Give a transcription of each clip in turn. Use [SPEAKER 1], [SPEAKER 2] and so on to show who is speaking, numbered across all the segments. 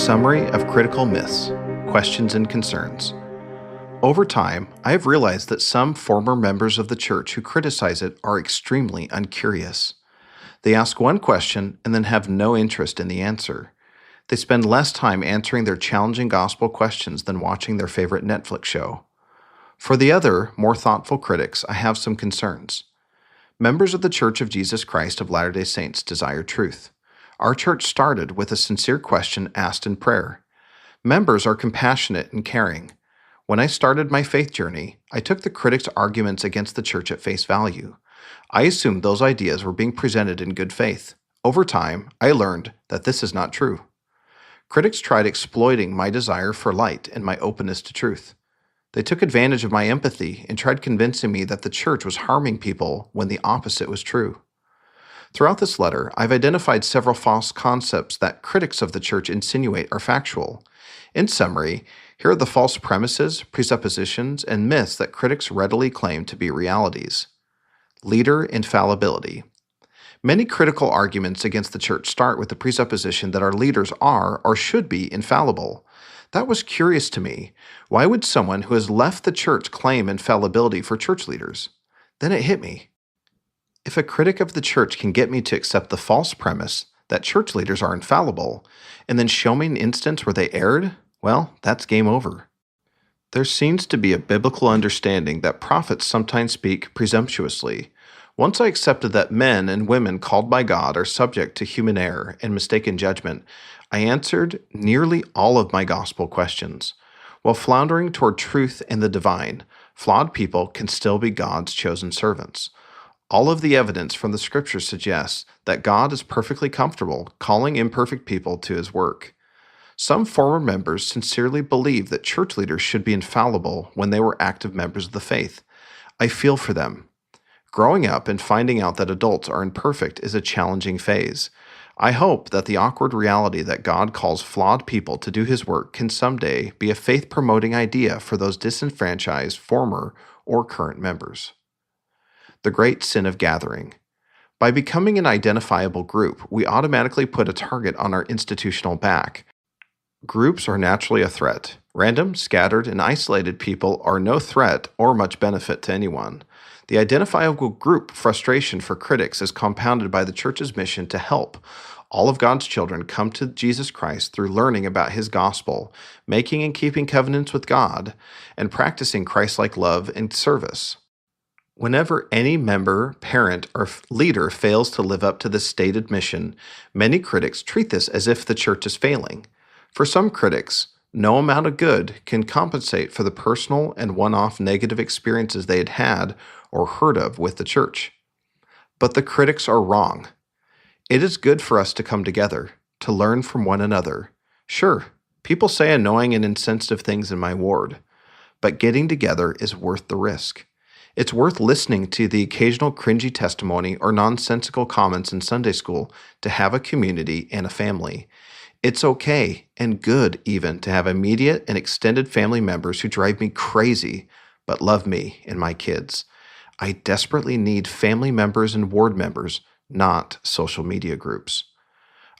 [SPEAKER 1] Summary of Critical Myths, Questions and Concerns. Over time, I have realized that some former members of the church who criticize it are extremely uncurious. They ask one question and then have no interest in the answer. They spend less time answering their challenging gospel questions than watching their favorite Netflix show. For the other, more thoughtful critics, I have some concerns. Members of the Church of Jesus Christ of Latter-day Saints desire truth. Our church started with a sincere question asked in prayer. Members are compassionate and caring. When I started my faith journey, I took the critics' arguments against the church at face value. I assumed those ideas were being presented in good faith. Over time, I learned that this is not true. Critics tried exploiting my desire for light and my openness to truth. They took advantage of my empathy and tried convincing me that the church was harming people when the opposite was true. Throughout this letter, I've identified several false concepts that critics of the church insinuate are factual. In summary, here are the false premises, presuppositions, and myths that critics readily claim to be realities. Leader infallibility. Many critical arguments against the church start with the presupposition that our leaders are or should be infallible. That was curious to me. Why would someone who has left the church claim infallibility for church leaders? Then it hit me. If a critic of the church can get me to accept the false premise that church leaders are infallible, and then show me an instance where they erred, well, that's game over. There seems to be a biblical understanding that prophets sometimes speak presumptuously. Once I accepted that men and women called by God are subject to human error and mistaken judgment, I answered nearly all of my gospel questions. While floundering toward truth and the divine, flawed people can still be God's chosen servants. All of the evidence from the scriptures suggests that God is perfectly comfortable calling imperfect people to his work. Some former members sincerely believe that church leaders should be infallible when they were active members of the faith. I feel for them. Growing up and finding out that adults are imperfect is a challenging phase. I hope that the awkward reality that God calls flawed people to do his work can someday be a faith-promoting idea for those disenfranchised former or current members. The great sin of gathering. By becoming an identifiable group, we automatically put a target on our institutional back. Groups are naturally a threat. Random, scattered, and isolated people are no threat or much benefit to anyone. The identifiable group frustration for critics is compounded by the church's mission to help all of God's children come to Jesus Christ through learning about his gospel, making and keeping covenants with God, and practicing Christ-like love and service. Whenever any member, parent, or leader fails to live up to this stated mission, many critics treat this as if the church is failing. For some critics, no amount of good can compensate for the personal and one-off negative experiences they had or heard of with the church. But the critics are wrong. It is good for us to come together, to learn from one another. Sure, people say annoying and insensitive things in my ward, but getting together is worth the risk. It's worth listening to the occasional cringy testimony or nonsensical comments in Sunday school to have a community and a family. It's okay and good even to have immediate and extended family members who drive me crazy but love me and my kids. I desperately need family members and ward members, not social media groups.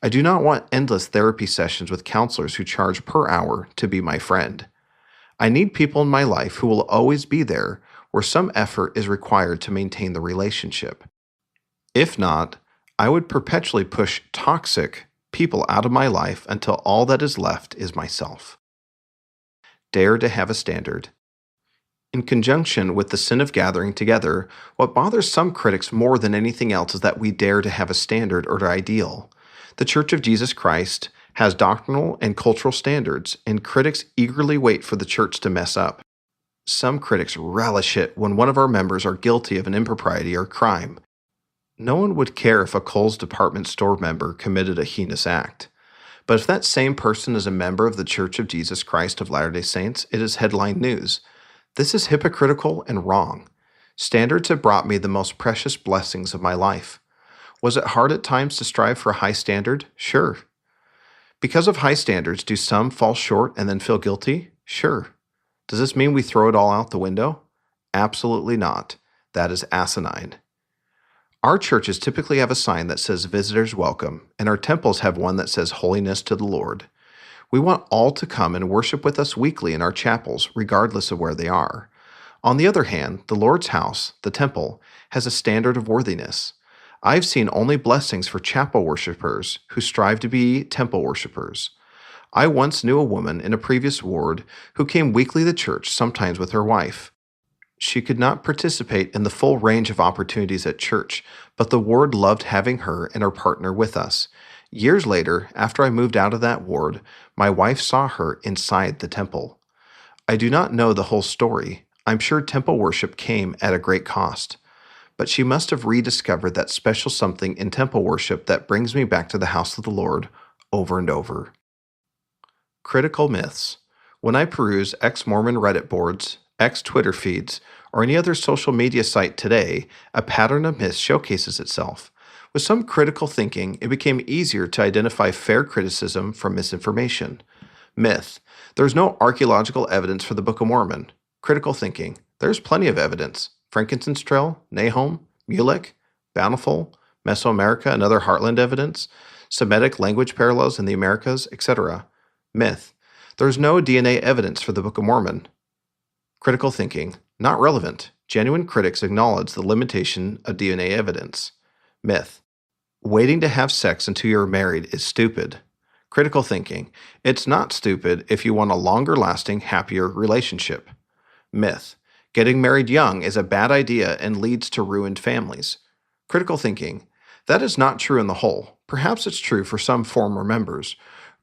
[SPEAKER 1] I do not want endless therapy sessions with counselors who charge per hour to be my friend. I need people in my life who will always be there where some effort is required to maintain the relationship. If not, I would perpetually push toxic people out of my life until all that is left is myself. Dare to have a standard. In conjunction with the sin of gathering together, what bothers some critics more than anything else is that we dare to have a standard or ideal. The Church of Jesus Christ has doctrinal and cultural standards, and critics eagerly wait for the church to mess up. Some critics relish it when one of our members are guilty of an impropriety or crime. No one would care if a Kohl's department store member committed a heinous act. But if that same person is a member of the Church of Jesus Christ of Latter-day Saints, it is headline news. This is hypocritical and wrong. Standards have brought me the most precious blessings of my life. Was it hard at times to strive for a high standard? Sure. Because of high standards, do some fall short and then feel guilty? Sure. Does this mean we throw it all out the window? Absolutely not. That is asinine. Our churches typically have a sign that says visitors welcome, and our temples have one that says holiness to the Lord. We want all to come and worship with us weekly in our chapels, regardless of where they are. On the other hand, the Lord's house, the temple, has a standard of worthiness. I've seen only blessings for chapel worshipers who strive to be temple worshipers. I once knew a woman in a previous ward who came weekly to church, sometimes with her wife. She could not participate in the full range of opportunities at church, but the ward loved having her and her partner with us. Years later, after I moved out of that ward, my wife saw her inside the temple. I do not know the whole story. I'm sure temple worship came at a great cost. But she must have rediscovered that special something in temple worship that brings me back to the house of the Lord over and over. Critical myths. When I peruse ex-Mormon Reddit boards, ex-Twitter feeds, or any other social media site today, a pattern of myths showcases itself. With some critical thinking, it became easier to identify fair criticism from misinformation. Myth. There's no archaeological evidence for the Book of Mormon. Critical thinking. There's plenty of evidence. Frankincense Trail, Nahom, Mulek, Bountiful, Mesoamerica and other heartland evidence, Semitic language parallels in the Americas, etc. Myth. There's no DNA evidence for the Book of Mormon. Critical thinking. Not relevant. Genuine critics acknowledge the limitation of DNA evidence. Myth. Waiting to have sex until you're married is stupid. Critical thinking. It's not stupid if you want a longer-lasting, happier relationship. Myth. Getting married young is a bad idea and leads to ruined families. Critical thinking. That is not true in the whole. Perhaps it's true for some former members.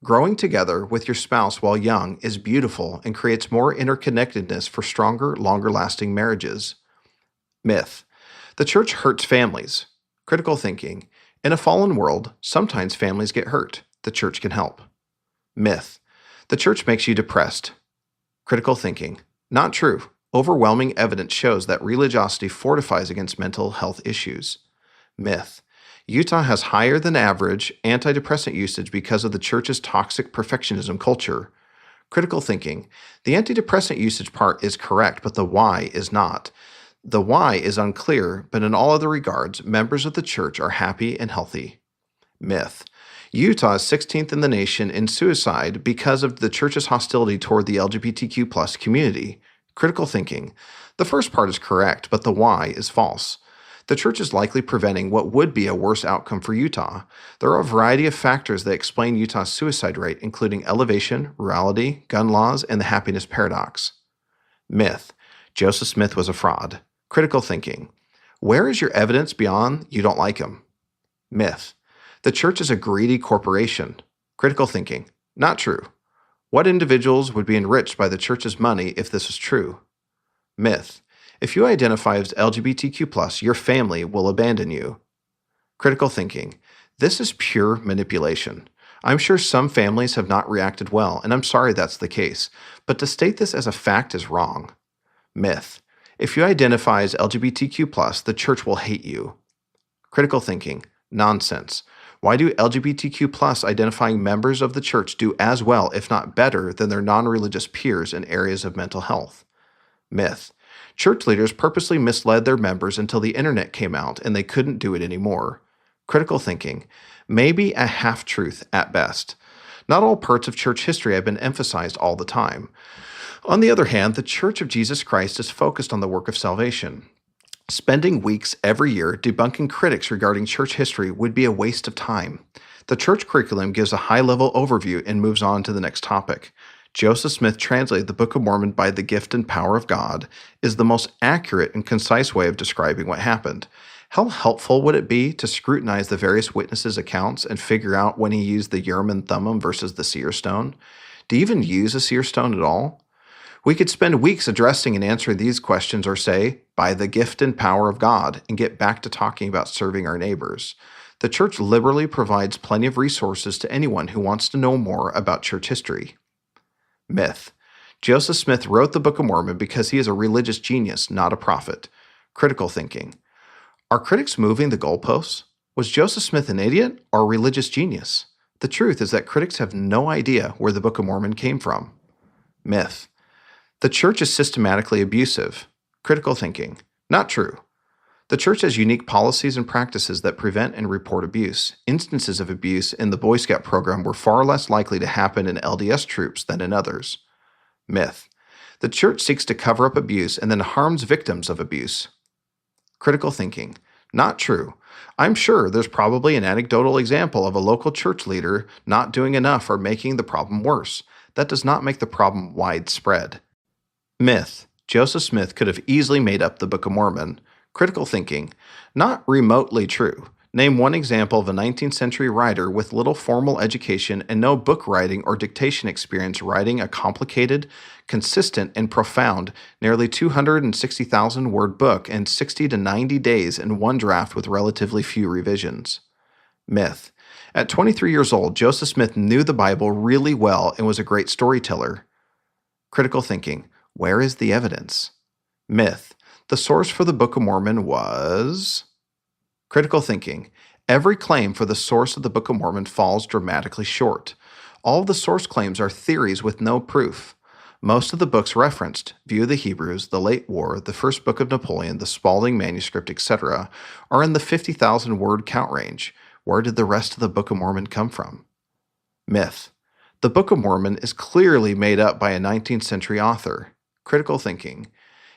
[SPEAKER 1] Growing together with your spouse while young is beautiful and creates more interconnectedness for stronger, longer-lasting marriages. Myth. The church hurts families. Critical thinking. In a fallen world, sometimes families get hurt. The church can help. Myth. The church makes you depressed. Critical thinking. Not true. Overwhelming evidence shows that religiosity fortifies against mental health issues. Myth. Utah has higher than average antidepressant usage because of the church's toxic perfectionism culture. Critical thinking. The antidepressant usage part is correct, but the why is not. The why is unclear, but in all other regards, members of the church are happy and healthy. Myth. Utah is 16th in the nation in suicide because of the church's hostility toward the LGBTQ+ community. Critical thinking. The first part is correct, but the why is false. The church is likely preventing what would be a worse outcome for Utah. There are a variety of factors that explain Utah's suicide rate, including elevation, rurality, gun laws, and the happiness paradox. Myth. Joseph Smith was a fraud. Critical thinking. Where is your evidence beyond you don't like him? Myth. The church is a greedy corporation. Critical thinking. Not true. What individuals would be enriched by the church's money if this was true? Myth. If you identify as LGBTQ+, your family will abandon you. Critical thinking. This is pure manipulation. I'm sure some families have not reacted well, and I'm sorry that's the case, but to state this as a fact is wrong. Myth. If you identify as LGBTQ+, the church will hate you. Critical thinking. Nonsense. Why do LGBTQ+ identifying members of the church do as well, if not better, than their non-religious peers in areas of mental health? Myth. Church leaders purposely misled their members until the internet came out and they couldn't do it anymore. Critical thinking. Maybe a half-truth at best. Not all parts of church history have been emphasized all the time. On the other hand, the Church of Jesus Christ is focused on the work of salvation. Spending weeks every year debunking critics regarding church history would be a waste of time. The church curriculum gives a high-level overview and moves on to the next topic. Joseph Smith translated the Book of Mormon by the gift and power of God is the most accurate and concise way of describing what happened. How helpful would it be to scrutinize the various witnesses' accounts and figure out when he used the Urim and Thummim versus the seer stone? Do you even use a seer stone at all? We could spend weeks addressing and answering these questions or say, by the gift and power of God, and get back to talking about serving our neighbors. The church liberally provides plenty of resources to anyone who wants to know more about church history. Myth. Joseph Smith wrote the Book of Mormon because he is a religious genius, not a prophet. Critical thinking. Are critics moving the goalposts? Was Joseph Smith an idiot or a religious genius? The truth is that critics have no idea where the Book of Mormon came from. Myth. The church is systematically abusive. Critical thinking. Not true. The church has unique policies and practices that prevent and report abuse. Instances of abuse in the Boy Scout program were far less likely to happen in LDS troops than in others. Myth. The church seeks to cover up abuse and then harms victims of abuse. Critical thinking. Not true. I'm sure there's probably an anecdotal example of a local church leader not doing enough or making the problem worse. That does not make the problem widespread. Myth. Joseph Smith could have easily made up the Book of Mormon. Critical thinking. Not remotely true. Name one example of a 19th century writer with little formal education and no book writing or dictation experience writing a complicated, consistent, and profound, nearly 260,000 word book in 60 to 90 days in one draft with relatively few revisions. Myth. At 23 years old, Joseph Smith knew the Bible really well and was a great storyteller. Critical thinking. Where is the evidence? Myth. The source for the Book of Mormon was... Critical thinking. Every claim for the source of the Book of Mormon falls dramatically short. All of the source claims are theories with no proof. Most of the books referenced, View of the Hebrews, The Late War, the First Book of Napoleon, the Spalding Manuscript, etc., are in the 50,000 word count range. Where did the rest of the Book of Mormon come from? Myth. The Book of Mormon is clearly made up by a 19th century author. Critical thinking.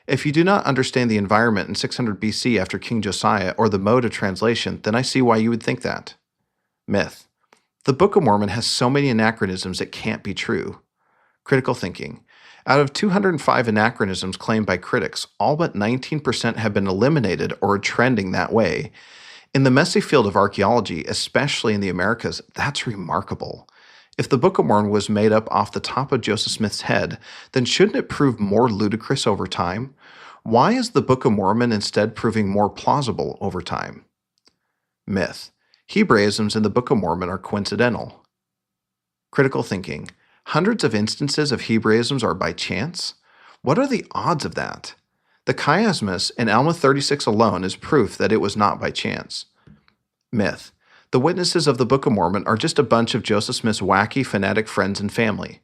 [SPEAKER 1] If you do not understand the environment in 600 BC after King Josiah or the mode of translation, then I see why you would think that. Myth. The Book of Mormon has so many anachronisms it can't be true. Critical thinking. Out of 205 anachronisms claimed by critics, all but 19% have been eliminated or are trending that way. In the messy field of archaeology, especially in the Americas, that's remarkable. If the Book of Mormon was made up off the top of Joseph Smith's head, then shouldn't it prove more ludicrous over time? Why is the Book of Mormon instead proving more plausible over time? Myth. Hebraisms in the Book of Mormon are coincidental. Critical thinking. Hundreds of instances of Hebraisms are by chance? What are the odds of that? The chiasmus in Alma 36 alone is proof that it was not by chance. Myth. The witnesses of the Book of Mormon are just a bunch of Joseph Smith's wacky, fanatic friends and family.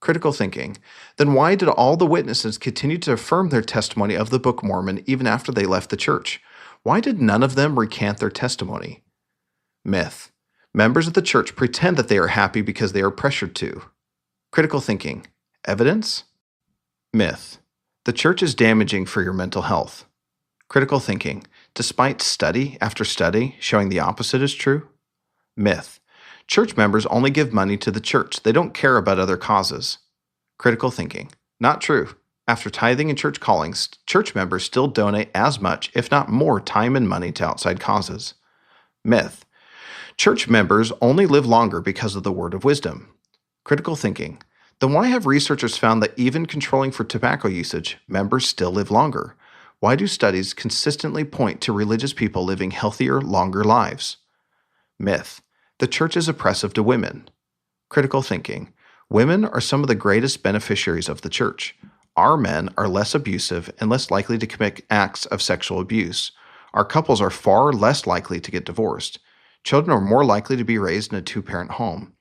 [SPEAKER 1] Critical thinking. Then why did all the witnesses continue to affirm their testimony of the Book of Mormon even after they left the church? Why did none of them recant their testimony? Myth. Members of the church pretend that they are happy because they are pressured to. Critical thinking. Evidence? Myth. The church is damaging for your mental health. Critical thinking. Despite study after study showing the opposite is true? Myth. Church members only give money to the church. They don't care about other causes. Critical thinking. Not true. After tithing and church callings, church members still donate as much, if not more, time and money to outside causes. Myth. Church members only live longer because of the word of wisdom. Critical thinking. Then why have researchers found that even controlling for tobacco usage, members still live longer? Why do studies consistently point to religious people living healthier, longer lives? Myth. The church is oppressive to women. Critical thinking. Women are some of the greatest beneficiaries of the church. Our men are less abusive and less likely to commit acts of sexual abuse. Our couples are far less likely to get divorced. Children are more likely to be raised in a two-parent home.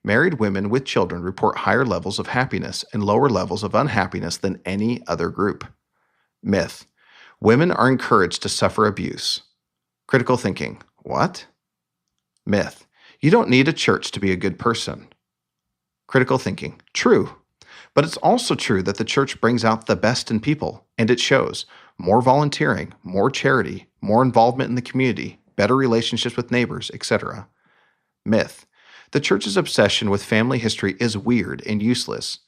[SPEAKER 1] Married women with children report higher levels of happiness and lower levels of unhappiness than any other group. Myth. Women are encouraged to suffer abuse. Critical thinking. What? Myth. You don't need a church to be a good person. Critical thinking. True. But it's also true that the church brings out the best in people, and it shows. More volunteering, more charity, more involvement in the community, better relationships with neighbors, etc. Myth. The church's obsession with family history is weird and useless.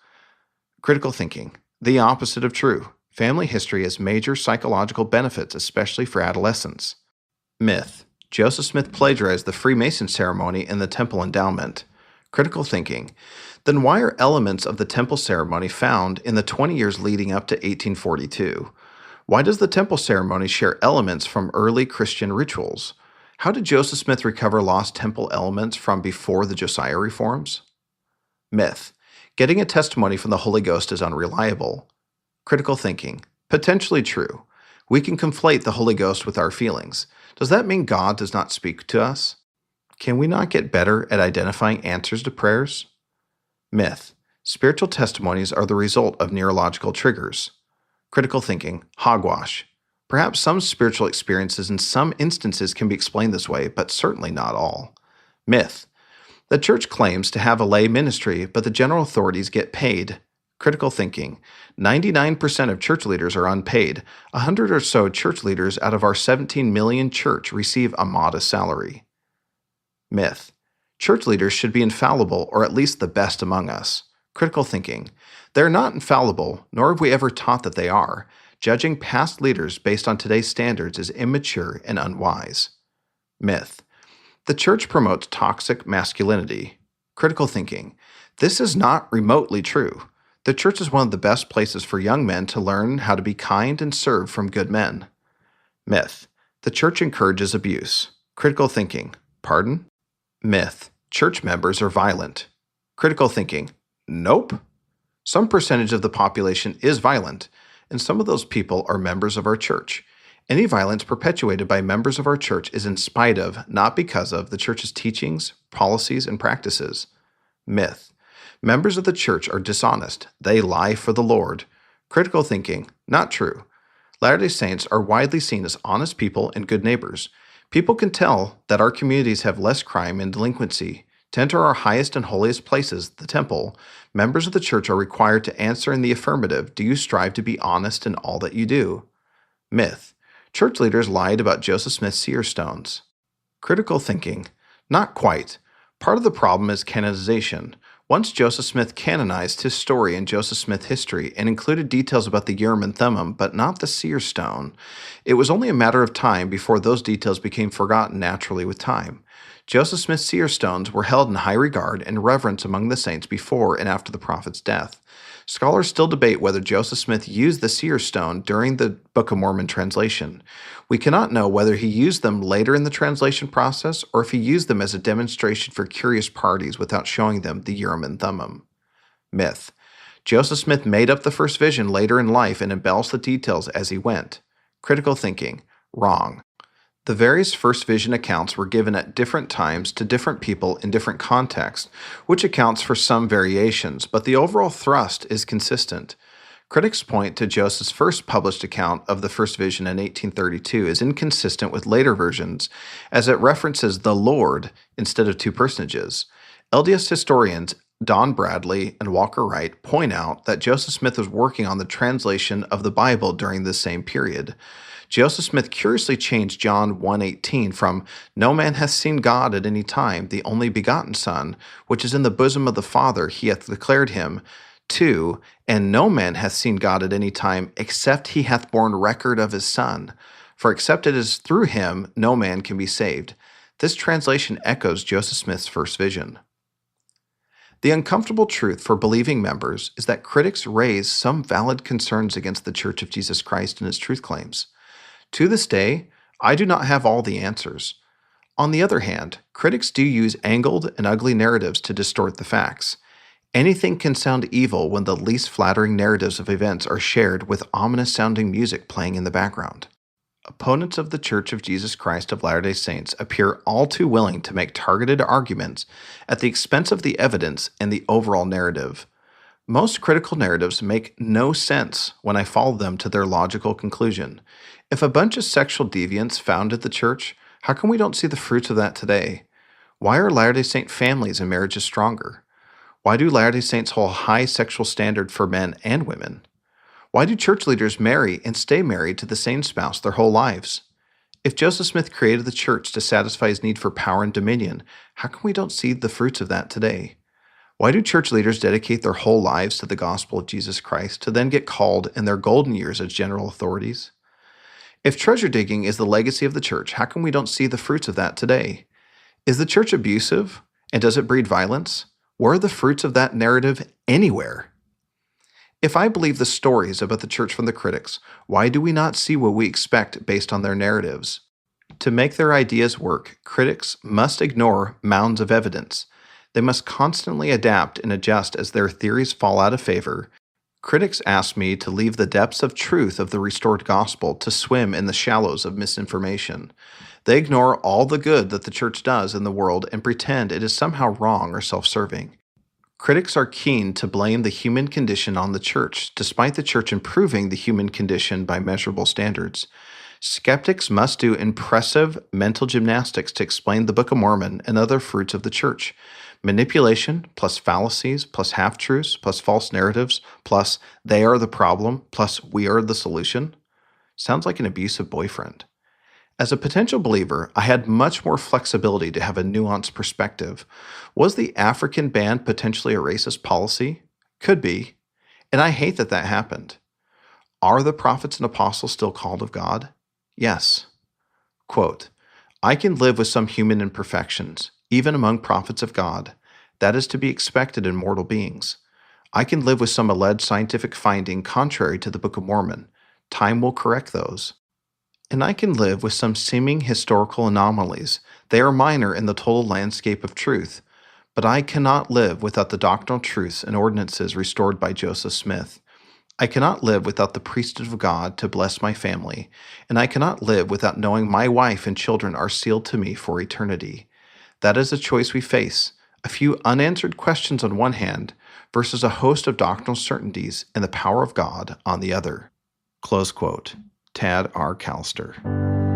[SPEAKER 1] Critical thinking. The opposite of true. Family history has major psychological benefits, especially for adolescents. Myth. Joseph Smith plagiarized the Freemason ceremony in the temple endowment. Critical thinking. Then why are elements of the temple ceremony found in the 20 years leading up to 1842? Why does the temple ceremony share elements from early Christian rituals? How did Joseph Smith recover lost temple elements from before the Josiah reforms? Myth. Getting a testimony from the Holy Ghost is unreliable. Critical thinking. Potentially true. We can conflate the Holy Ghost with our feelings. Does that mean God does not speak to us? Can we not get better at identifying answers to prayers? Myth. Spiritual testimonies are the result of neurological triggers. Critical thinking. Hogwash. Perhaps some spiritual experiences in some instances can be explained this way, but certainly not all. Myth. The church claims to have a lay ministry, but the general authorities get paid. Critical thinking. 99% of church leaders are unpaid. 100 or so church leaders out of our 17 million church receive a modest salary. Myth. Church leaders should be infallible, or at least the best among us. Critical thinking. They're not infallible, nor have we ever taught that they are. Judging past leaders based on today's standards is immature and unwise. Myth. The church promotes toxic masculinity. Critical thinking. This is not remotely true. The church is one of the best places for young men to learn how to be kind and serve from good men. Myth. The church encourages abuse. Critical thinking. Pardon? Myth. Church members are violent. Critical thinking. Nope. Some percentage of the population is violent, and some of those people are members of our church. Any violence perpetuated by members of our church is in spite of, not because of, the church's teachings, policies, and practices. Myth. Members of the church are dishonest. They lie for the Lord. Critical thinking. Not true. Latter-day Saints are widely seen as honest people and good neighbors. People can tell that our communities have less crime and delinquency. To enter our highest and holiest places, the temple, members of the church are required to answer in the affirmative, do you strive to be honest in all that you do? Myth. Church leaders lied about Joseph Smith's seer stones. Critical thinking. Not quite. Part of the problem is canonization. Once Joseph Smith canonized his story in Joseph Smith history and included details about the Urim and Thummim, but not the seer stone, it was only a matter of time before those details became forgotten naturally with time. Joseph Smith's seer stones were held in high regard and reverence among the saints before and after the prophet's death. Scholars still debate whether Joseph Smith used the seer stone during the Book of Mormon translation. We cannot know whether he used them later in the translation process or if he used them as a demonstration for curious parties without showing them the Urim and Thummim. Myth. Joseph Smith made up the first vision later in life and embellished the details as he went. Critical thinking. Wrong. The various first vision accounts were given at different times to different people in different contexts, which accounts for some variations, but the overall thrust is consistent. Critics point to Joseph's first published account of the first vision in 1832 as inconsistent with later versions, as it references the Lord instead of two personages. LDS historians Don Bradley and Walker Wright point out that Joseph Smith was working on the translation of the Bible during this same period. Joseph Smith curiously changed John 1:18 from "No man hath seen God at any time, the only begotten Son, which is in the bosom of the Father, he hath declared him," to "And no man hath seen God at any time, except he hath borne record of his Son. For except it is through him, no man can be saved." This translation echoes Joseph Smith's first vision. The uncomfortable truth for believing members is that critics raise some valid concerns against the Church of Jesus Christ and its truth claims. To this day, I do not have all the answers. On the other hand, critics do use angled and ugly narratives to distort the facts. Anything can sound evil when the least flattering narratives of events are shared with ominous-sounding music playing in the background. Opponents of the Church of Jesus Christ of Latter-day Saints appear all too willing to make targeted arguments at the expense of the evidence and the overall narrative. Most critical narratives make no sense when I follow them to their logical conclusion. If a bunch of sexual deviants founded the church, how come we don't see the fruits of that today? Why are Latter-day Saint families and marriages stronger? Why do Latter-day Saints hold a high sexual standard for men and women? Why do church leaders marry and stay married to the same spouse their whole lives? If Joseph Smith created the church to satisfy his need for power and dominion, how come we don't see the fruits of that today? Why do church leaders dedicate their whole lives to the gospel of Jesus Christ to then get called in their golden years as general authorities? If treasure digging is the legacy of the church, how come we don't see the fruits of that today? Is the church abusive, and does it breed violence? Where are the fruits of that narrative anywhere? If I believe the stories about the church from the critics, why do we not see what we expect based on their narratives? To make their ideas work, critics must ignore mounds of evidence. They must constantly adapt and adjust as their theories fall out of favor. Critics ask me to leave the depths of truth of the restored gospel to swim in the shallows of misinformation. They ignore all the good that the church does in the world and pretend it is somehow wrong or self-serving. Critics are keen to blame the human condition on the church, despite the church improving the human condition by measurable standards. Skeptics must do impressive mental gymnastics to explain the Book of Mormon and other fruits of the church. Manipulation, plus fallacies, plus half truths, plus false narratives, plus they are the problem, plus we are the solution. Sounds like an abusive boyfriend. As a potential believer, I had much more flexibility to have a nuanced perspective. Was the African ban potentially a racist policy? Could be. And I hate that that happened. Are the prophets and apostles still called of God? Yes. Quote, I can live with some human imperfections, even among prophets of God. That is to be expected in mortal beings. I can live with some alleged scientific finding contrary to the Book of Mormon. Time will correct those. And I can live with some seeming historical anomalies. They are minor in the total landscape of truth. But I cannot live without the doctrinal truths and ordinances restored by Joseph Smith. I cannot live without the priesthood of God to bless my family, and I cannot live without knowing my wife and children are sealed to me for eternity. That is a choice we face, a few unanswered questions on one hand versus a host of doctrinal certainties and the power of God on the other. Close quote. Tad R. Callister.